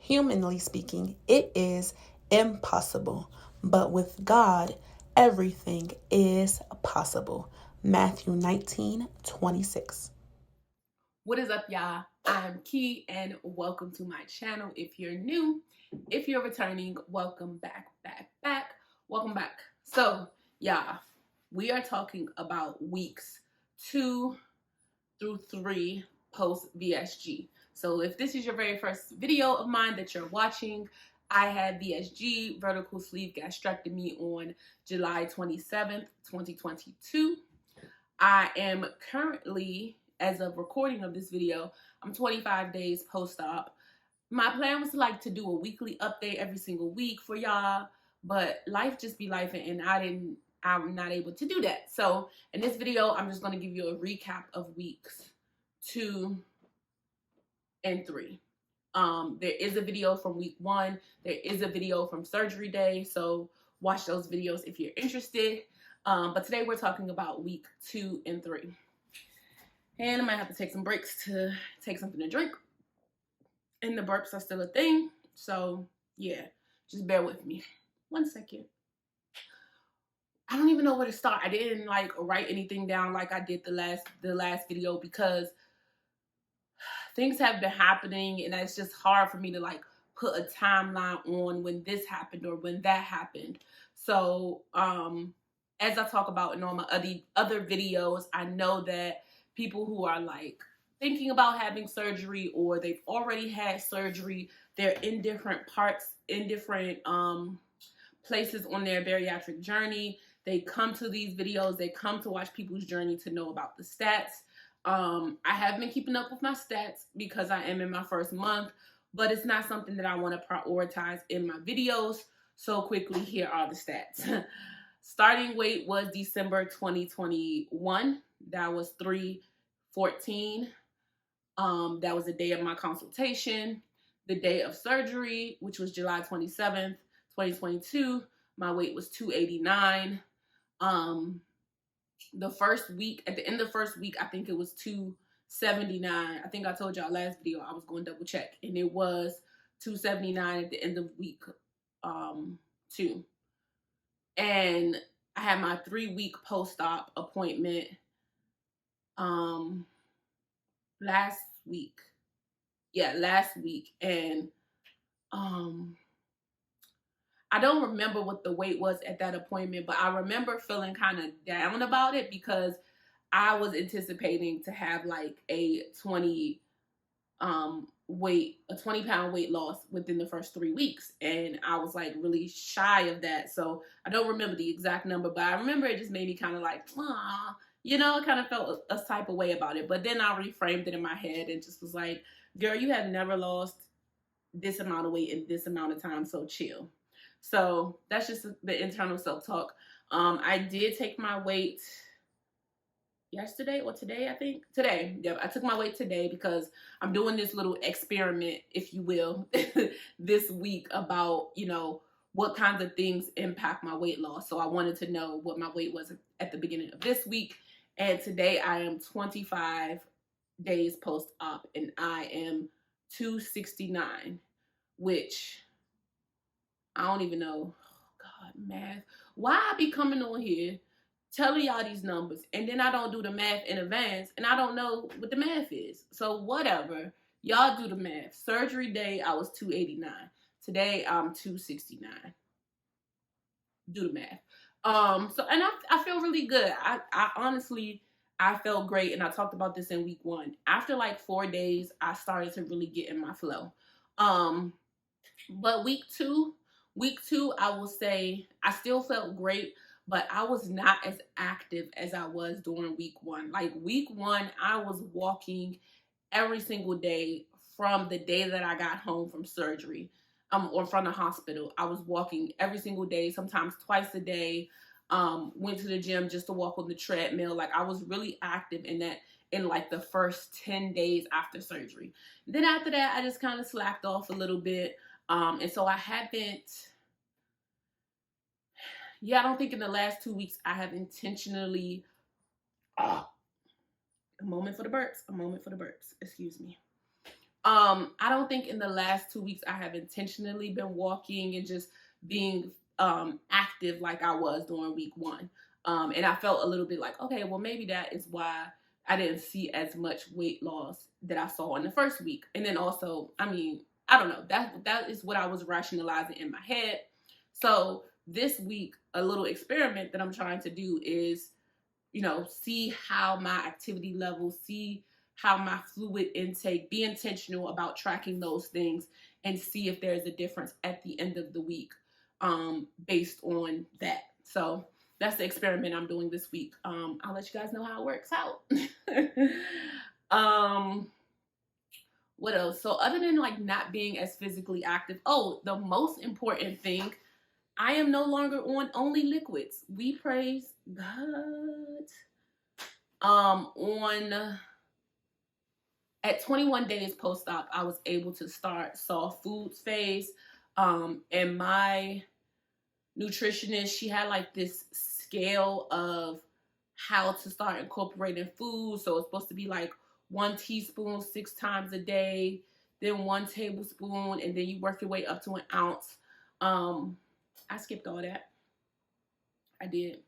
Humanly speaking, it is impossible. But with God, everything is possible. Matthew 19:26. What is up, y'all? I'm Key, and welcome to my channel. If you're new, if you're returning, welcome back. Welcome back. So, y'all, we are talking about weeks 2 through 3 post VSG. So, if this is your very first video of mine that you're watching, I had VSG, vertical sleeve gastrectomy, on July 27th, 2022. I am currently, as of recording of this video, I'm 25 days post-op. My plan was to do a weekly update every single week for y'all, but life just be life, and I'm not able to do that. So in this video, I'm just going to give you a recap of weeks 2 and 3. There is a video from week 1. There is a video from surgery day. So watch those videos if you're interested. But today we're talking about week 2 and 3. And I might have to take some breaks to take something to drink. And the burps are still a thing. So yeah, just bear with me. 1 second. I don't even know where to start. I didn't write anything down like I did the last video, because things have been happening and it's just hard for me to put a timeline on when this happened or when that happened. So as I talk about in all my other videos, I know that people who are thinking about having surgery, or they've already had surgery, they're in different parts, in different places on their bariatric journey. They come to these videos, they come to watch people's journey to know about the stats. I have been keeping up with my stats because I am in my first month, but it's not something that I want to prioritize in my videos. So quickly, here are the stats. Starting weight was December 2021. That was 314. That was the day of my consultation. The day of surgery, which was July 27th, 2022, my weight was 289. The first week, at the end of the first week, I think it was 279. I think I told y'all last video I was going to double check, and it was 279 at the end of week 2. And I had my 3-week post-op appointment last week. Yeah, last week. And I don't remember what the weight was at that appointment, but I remember feeling kind of down about it because I was anticipating to have a 20 pound weight loss within the first 3 weeks, and I was really shy of that. So I don't remember the exact number, but I remember it just made me kind of I kind of felt a type of way about it. But then I reframed it in my head and just was like, girl, you have never lost this amount of weight in this amount of time, so chill. So that's just the internal self-talk. I did take my weight yesterday or today, I think. Today. Yeah, I took my weight today because I'm doing this little experiment, if you will, this week about, what kinds of things impact my weight loss. So I wanted to know what my weight was at the beginning of this week. And today I am 25 days post-op, and I am 269, which I don't even know. Oh, God, math. Why I be coming on here telling y'all these numbers, and then I don't do the math in advance, and I don't know what the math is. So whatever. Y'all do the math. Surgery day, I was 289. Today, I'm 269. Do the math. And I feel really good. I honestly, I felt great, and I talked about this in week 1. After 4 days, I started to really get in my flow. But week two, I will say I still felt great, but I was not as active as I was during week 1. Week 1, I was walking every single day from the day that I got home from surgery, or from the hospital. I was walking every single day, sometimes twice a day. Went to the gym just to walk on the treadmill. I was really active in that in the first 10 days after surgery. Then after that, I just kind of slacked off a little bit. And so I haven't, I don't think in the last 2 weeks I have intentionally, a moment for the burps, excuse me. I don't think in the last 2 weeks I have intentionally been walking and just being active like I was during week 1. And I felt a little bit like, okay, well, maybe that is why I didn't see as much weight loss that I saw in the first week. And then also, I mean, I don't know. That is what I was rationalizing in my head. So this week, a little experiment that I'm trying to do is, see how my activity levels, see how my fluid intake, be intentional about tracking those things and see if there's a difference at the end of the week based on that. So that's the experiment I'm doing this week. I'll let you guys know how it works out. What else? So other than like not being as physically active, the most important thing, I am no longer on only liquids. We praise God. On At 21 days post-op, I was able to start soft foods phase. And my nutritionist, she had like this scale of how to start incorporating food. So it's supposed to be like 1 teaspoon 6 times a day, then 1 tablespoon, and then you work your way up to an ounce. I skipped all that. I did.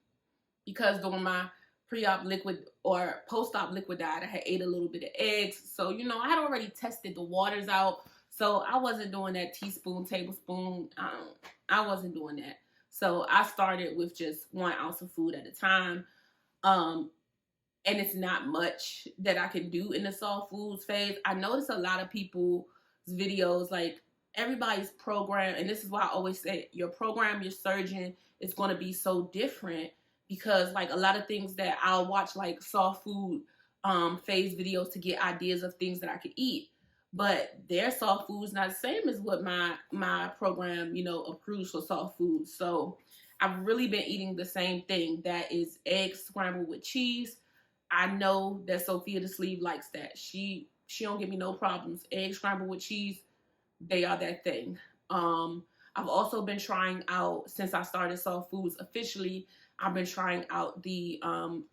Because during my pre-op liquid or post-op liquid diet, I had ate a little bit of eggs. So, I had already tested the waters out. So I wasn't doing that teaspoon, tablespoon. I wasn't doing that. So I started with just 1 ounce of food at a time. And it's not much that I can do in the soft foods phase. I notice a lot of people's videos, like everybody's program, and this is why I always say your program, your surgeon is going to be so different, because like a lot of things that I'll watch, like soft food phase videos to get ideas of things that I could eat, but their soft food is not the same as what my program approves for soft food. So I've really been eating the same thing, that is eggs scrambled with cheese. I know that Sophia the Sleeve likes that. She don't give me no problems. Eggs scrambled with cheese, they are that thing. I've also been trying out, since I started soft foods officially, I've been trying out the not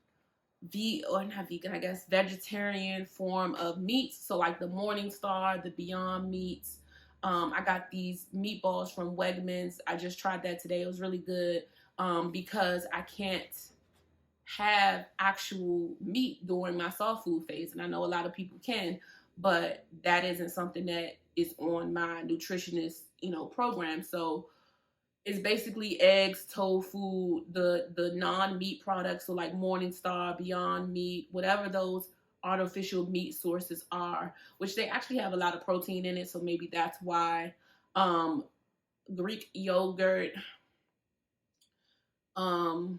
vegan, I guess, vegetarian form of meats. So like the Morningstar, the Beyond Meats. I got these meatballs from Wegmans. I just tried that today. It was really good because I can't have actual meat during my soft food phase. And I know a lot of people can, but that isn't something that is on my nutritionist, program. So it's basically eggs, tofu, the non-meat products, so like Morningstar, Beyond Meat, whatever those artificial meat sources are, which they actually have a lot of protein in it, so maybe that's why. Greek yogurt, the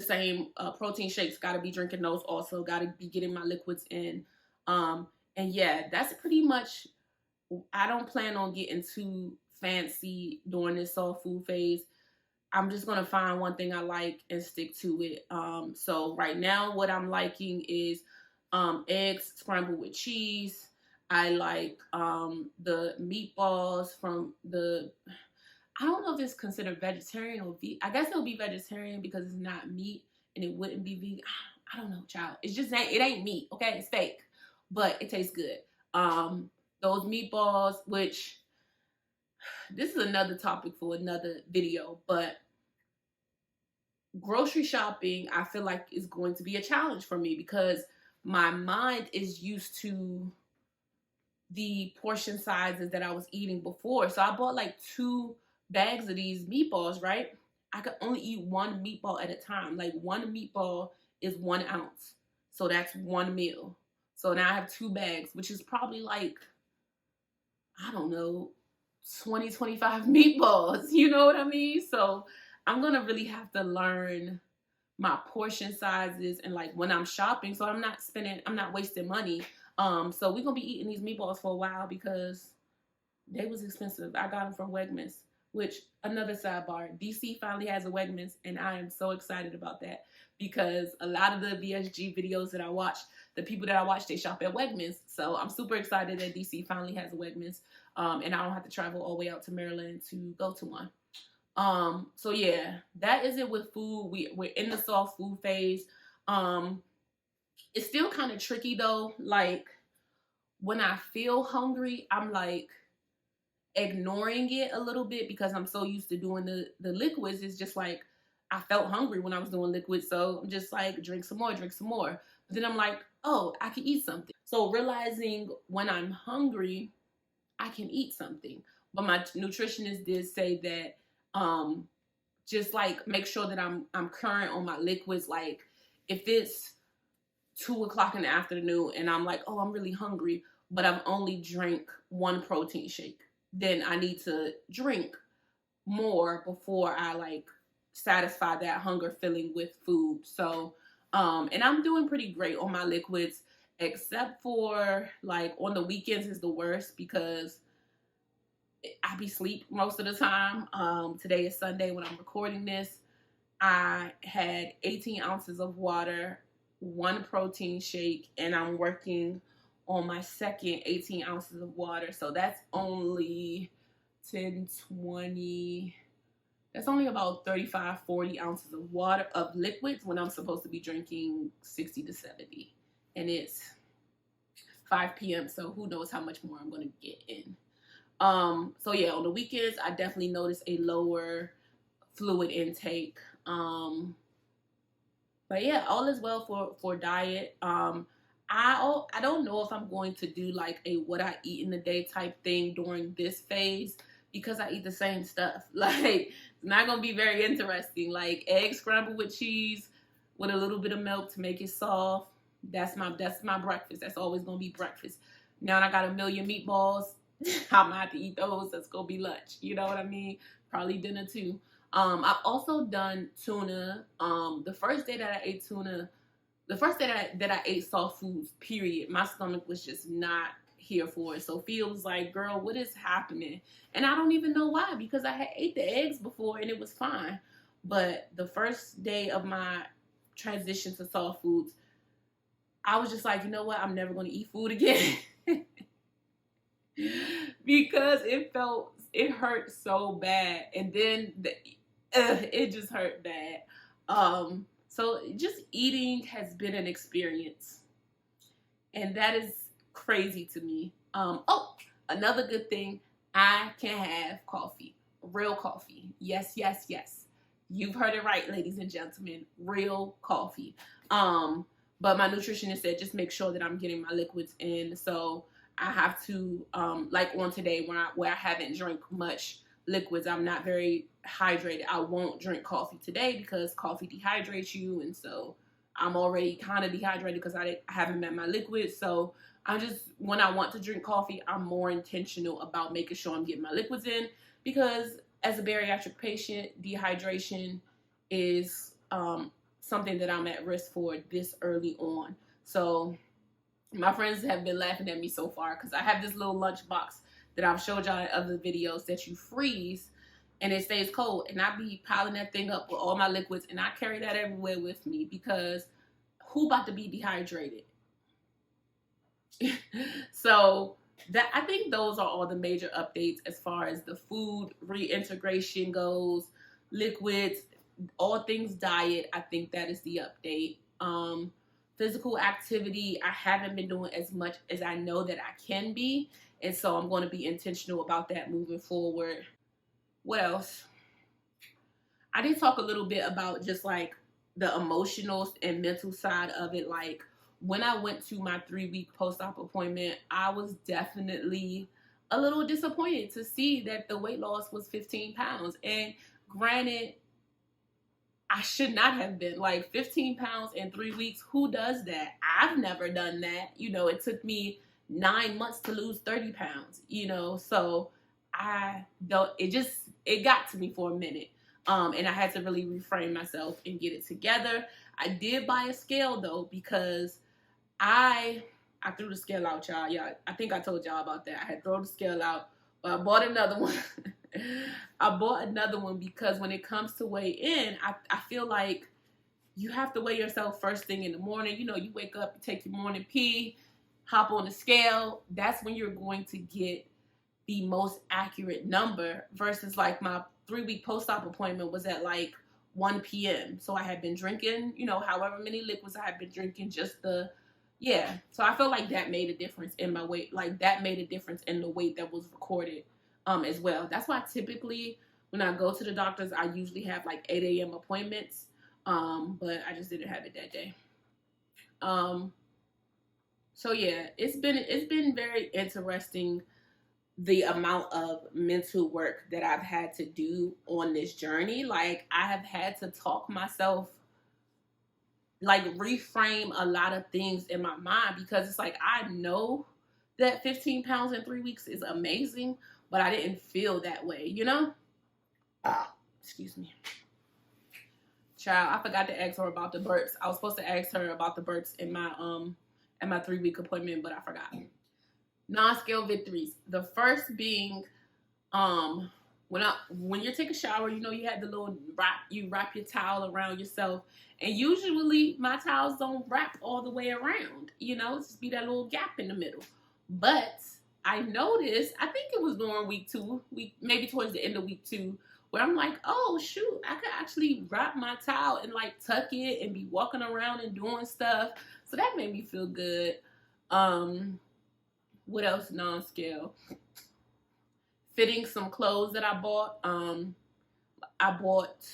same protein shakes, got to be drinking those also, got to be getting my liquids in. And yeah, that's pretty much, I don't plan on getting too fancy during this soft food phase. I'm just going to find one thing I like and stick to it. So right now what I'm liking is eggs scrambled with cheese. I like the meatballs from I don't know if it's considered vegetarian or vegan. I guess it'll be vegetarian because it's not meat, and it wouldn't be vegan. I don't know, child. It's just it ain't meat, okay? It's fake, but it tastes good. Those meatballs, which this is another topic for another video, but grocery shopping, I feel like is going to be a challenge for me because my mind is used to the portion sizes that I was eating before. So I bought like 2 bags of these meatballs, right? I could only eat 1 meatball at a time. Like 1 meatball is 1 ounce. So that's 1 meal. So now I have 2 bags, which is probably like, I don't know, 20, 25 meatballs. You know what I mean? So I'm going to really have to learn my portion sizes and like when I'm shopping, so I'm not wasting money. So we're going to be eating these meatballs for a while because they was expensive. I got them from Wegmans, which, another sidebar, DC finally has a Wegmans, and I am so excited about that because a lot of the VSG videos that I watch, the people that I watch, they shop at Wegmans. So I'm super excited that DC finally has a Wegmans, and I don't have to travel all the way out to Maryland to go to one. So yeah, that is it with food. We're in the soft food phase. It's still kind of tricky though. Like when I feel hungry, I'm like ignoring it a little bit because I'm so used to doing the liquids. It's just like I felt hungry when I was doing liquids, so I'm just like drink some more, drink some more. But then I'm like, oh, I can eat something. So realizing when I'm hungry, I can eat something. But my nutritionist did say that just like make sure that I'm current on my liquids. Like if it's 2 o'clock in the afternoon and I'm like, oh, I'm really hungry, but I've only drank one protein shake, then I need to drink more before I like satisfy that hunger feeling with food. So, and I'm doing pretty great on my liquids, except for like on the weekends is the worst because I be asleep most of the time. Today is Sunday when I'm recording this. I had 18 ounces of water, one protein shake, and I'm working on my second 18 ounces of water. So that's only 10, 20, that's only about 35, 40 ounces of water, of liquids, when I'm supposed to be drinking 60 to 70. And it's 5 p.m., so who knows how much more I'm going to get in. So yeah, on the weekends, I definitely notice a lower fluid intake. But yeah, all is well for diet. I don't know if I'm going to do like a what I eat in a day type thing during this phase because I eat the same stuff. Like it's not gonna be very interesting. Like eggs scrambled with cheese with a little bit of milk to make it soft. That's my breakfast. That's always gonna be breakfast. Now I got a million meatballs. I'm gonna have to eat those. That's gonna be lunch. You know what I mean? Probably dinner too. I've also done tuna. The first day that I ate tuna, the first day that I ate soft foods, period, my stomach was just not here for it. So Phil was like, girl, what is happening? And I don't even know why, because I had ate the eggs before and it was fine. But the first day of my transition to soft foods, I was just like, you know what? I'm never going to eat food again. Because it hurt so bad. And then it just hurt bad. So just eating has been an experience, and that is crazy to me. Oh, another good thing, I can have coffee, real coffee. Yes, yes, yes. You've heard it right, ladies and gentlemen. Real coffee. But my nutritionist said just make sure that I'm getting my liquids in. So I have to, like on today where I haven't drank much liquids, I'm not very hydrated. I won't drink coffee today because coffee dehydrates you, and so I'm already kind of dehydrated because I haven't met my liquids. So I'm just, when I want to drink coffee, I'm more intentional about making sure I'm getting my liquids in, because as a bariatric patient, dehydration is something that I'm at risk for this early on. So my friends have been laughing at me so far because I have this little lunch box that I've showed y'all in other videos that you freeze and it stays cold. And I be piling that thing up with all my liquids, and I carry that everywhere with me because who about to be dehydrated? So that, I think those are all the major updates as far as the food reintegration goes, liquids, all things diet. I think that is the update. Physical activity, I haven't been doing as much as I know that I can be, and so I'm going to be intentional about that moving forward. What else? I did talk a little bit about just like the emotional and mental side of it. Like when I went to my 3-week post-op appointment, I was definitely a little disappointed to see that the weight loss was 15 pounds. And granted, I should not have been. Like 15 pounds in 3 weeks, who does that? I've never done that. You know, it took me 9 months to lose 30 pounds, you know, so I don't, it got to me for a minute. And I had to really reframe myself and get it together. I did buy a scale though, because I threw the scale out, y'all. Yeah, I think I told y'all about that. I had thrown the scale out, but I bought another one. I bought another one because when it comes to weigh in, I feel like you have to weigh yourself first thing in the morning. You know, you wake up, you take your morning pee, hop on the scale. That's when you're going to get the most accurate number, versus like my 3-week post-op appointment was at like 1 p.m. So I had been drinking, you know, however many liquids I had been drinking, just the yeah, so I feel like that made a difference in my weight. Like that made a difference in the weight that was recorded as well. That's why typically when I go to the doctors, I usually have like 8 a.m. appointments. But I just didn't have it that day. So yeah, it's been very interesting, the amount of mental work that I've had to do on this journey. Like I have had to talk myself, like reframe a lot of things in my mind, because it's like I know that 15 pounds in 3 weeks is amazing, but I didn't feel that way, you know? Excuse me. Child, I forgot to ask her about the burps. I was supposed to ask her about the burps in my at my 3-week appointment, but I forgot. Non-scale victories. The first being when you take a shower, you know, you had the little wrap your towel around yourself, and usually my towels don't wrap all the way around, you know, it's just be that little gap in the middle. But I noticed, I think it was during week 2, maybe towards the end of week 2, where I'm like, oh shoot, I could actually wrap my towel and like tuck it and be walking around and doing stuff. So that made me feel good. What else? Non-scale. Fitting some clothes that I bought. I bought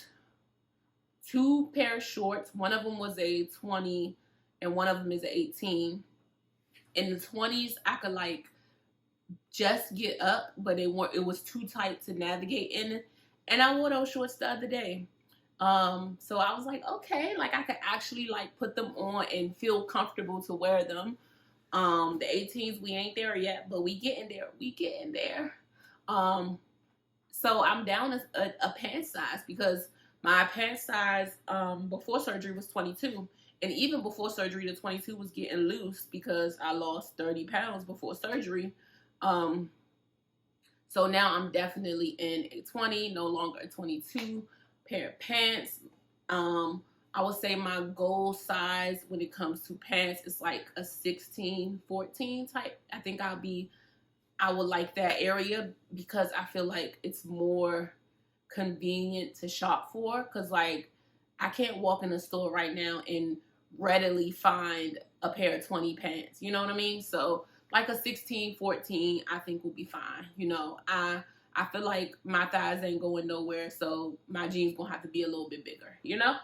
2 pair of shorts. One of them was a 20 and one of them is an 18. In the 20s, I could like just get up, but it was too tight to navigate in. And I wore those shorts the other day. So I was like, okay, like I could actually like put them on and feel comfortable to wear them. The 18s, we ain't there yet, but we getting there. So I'm down a pant size, because my pant size before surgery was 22, and even before surgery, the 22 was getting loose because I lost 30 pounds before surgery. So now I'm definitely in a 20, no longer a 22 pair of pants. I would say my goal size when it comes to pants is like a 16, 14 type. I think I would like that area, because I feel like it's more convenient to shop for. Because like I can't walk in the store right now and readily find a pair of 20 pants, you know what I mean? So like a 16, 14 I think will be fine. You know, I feel like my thighs ain't going nowhere, so my jeans gonna have to be a little bit bigger, you know?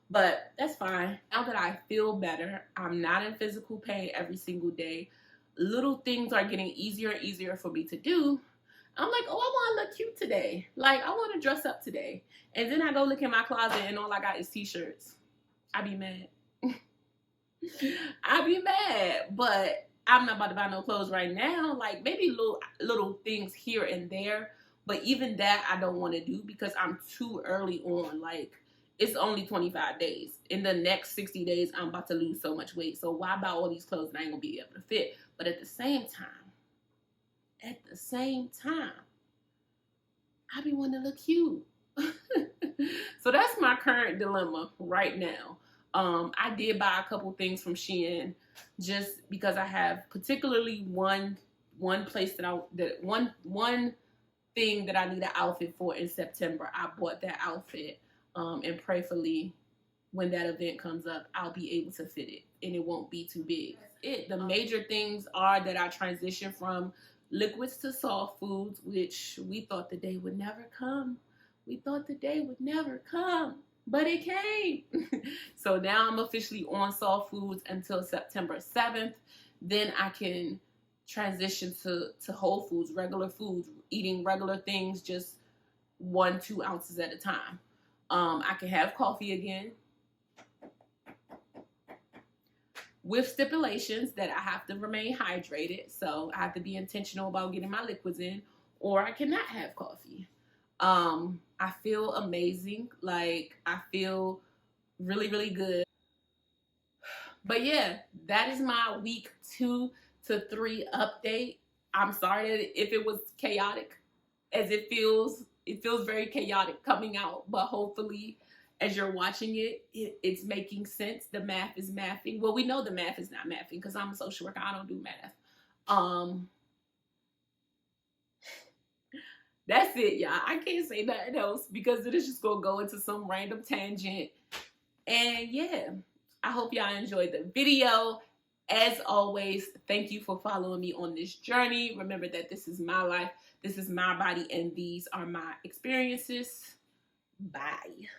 But that's fine. Now that I feel better, I'm not in physical pain every single day, little things are getting easier and easier for me to do. I'm like, oh, I want to look cute today. Like, I want to dress up today. And then I go look in my closet and all I got is t-shirts. I be mad. I be mad. But I'm not about to buy no clothes right now. Like, maybe little things here and there. But even that I don't want to do, because I'm too early on. Like, it's only 25 days. In the next 60 days, I'm about to lose so much weight. So why buy all these clothes that I ain't going to be able to fit? But at the same time, I be wanting to look cute. So that's my current dilemma right now. I did buy a couple things from Shein, just because I have particularly one place one thing that I need an outfit for in September. I bought that outfit, and prayerfully, when that event comes up, I'll be able to fit it and it won't be too big. The major things are that I transition from liquids to soft foods, which we thought the day would never come. But it came. So now I'm officially on soft foods until September 7th. Then I can transition to whole foods, regular foods, eating regular things, just 1-2 ounces at a time. I can have coffee again, with stipulations that I have to remain hydrated. So I have to be intentional about getting my liquids in, or I cannot have coffee. I feel amazing. Like, I feel really, really good. But yeah, that is my week 2 to 3 update. I'm sorry that if it was chaotic, as it feels very chaotic coming out, but hopefully as you're watching it's making sense. The math is mathing. Well, we know the math is not mathing, because I'm a social worker. I don't do math. That's it, y'all. I can't say nothing else, because it is just gonna go into some random tangent. And yeah, I hope y'all enjoyed the video. As always, thank you for following me on this journey. Remember that this is my life, this is my body, and these are my experiences. Bye.